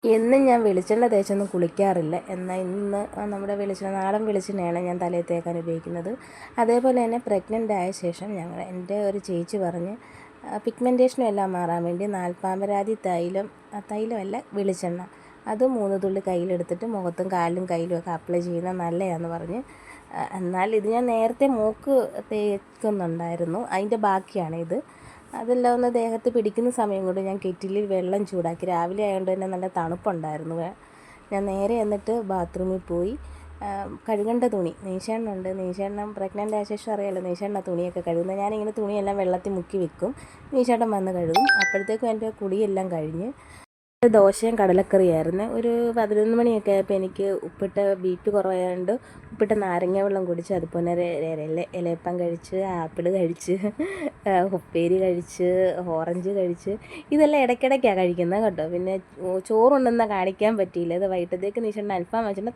എന്നും ഞാൻ വെളിച്ചെണ്ണ തേച്ചൊന്നും കുളിക്കാറില്ല. എന്നാൽ ഇന്ന് നമ്മുടെ നാടൻ വെളിച്ചെണ്ണയാണ് ഞാൻ തലയിൽ തേക്കാൻ ഉപയോഗിക്കുന്നത്. അതേപോലെ തന്നെ പ്രഗ്നൻ്റ് ആയ ശേഷം എൻ്റെ ഒരു ചേച്ചി പറഞ്ഞ് പിഗ്മെൻറ്റേഷനും എല്ലാം മാറാൻ വേണ്ടി നാൽപ്പാമരാതി തൈലമല്ല വെളിച്ചെണ്ണ അത് 3 തുള്ളി കയ്യിലെടുത്തിട്ട് മുഖത്തും കാലിലും കയ്യിലും ഒക്കെ അപ്ലൈ ചെയ്യുന്നത് നല്ലതാണെന്ന് പറഞ്ഞ്. എന്നാൽ ഇത് ഞാൻ നേരത്തെ മൂക്ക് തേക്കുന്നുണ്ടായിരുന്നു, അതിൻ്റെ ബാക്കിയാണിത്. അതെല്ലാം ഒന്ന് ദേഹത്ത് പിടിക്കുന്ന സമയം കൊണ്ട് ഞാൻ കെറ്റിലിൽ വെള്ളം ചൂടാക്കി. രാവിലെ ആയതുകൊണ്ട് തന്നെ നല്ല തണുപ്പുണ്ടായിരുന്നു. ഞാൻ നേരെ എന്നിട്ട് ബാത്റൂമിൽ പോയി കഴുകേണ്ട തുണി നീശെണ്ണുണ്ട്. നീശെണ്ണം പ്രഗ്നൻ്റ് ആയ ശേഷം അറിയാമല്ലോ, നീശെണ്ണ തുണിയൊക്കെ കഴുകുന്നത്. ഞാനിങ്ങനെ തുണിയെല്ലാം വെള്ളത്തിൽ മുക്കി വെക്കും, നീശേട്ടൻ വന്ന് കഴുകും. അപ്പോഴത്തേക്കും എൻ്റെ കുളിയെല്ലാം കഴിഞ്ഞ്. ദോശയും കടലക്കറിയായിരുന്നു. ഒരു 11 മണിയൊക്കെ ആയപ്പോൾ എനിക്ക് ഉപ്പിട്ട BP കുറവായതുകൊണ്ട് ഉപ്പിട്ട നാരങ്ങ വെള്ളം കുടിച്ച്, അതുപോലെ ഇലയപ്പം കഴിച്ച്, ആപ്പിൾ കഴിച്ച്, ഉപ്പേരി കഴിച്ച്, ഓറഞ്ച് കഴിച്ച്. ഇതെല്ലാം ഇടയ്ക്കിടയ്ക്കാണ് കഴിക്കുന്നത് കേട്ടോ. പിന്നെ ചോറുണ്ടെന്നാൽ കാണിക്കാൻ പറ്റിയില്ല. ഇത് വൈകിട്ടത്തേക്ക് നീശേട്ടൻ അൽഫാം വെച്ചിട്ടുണ്ട്.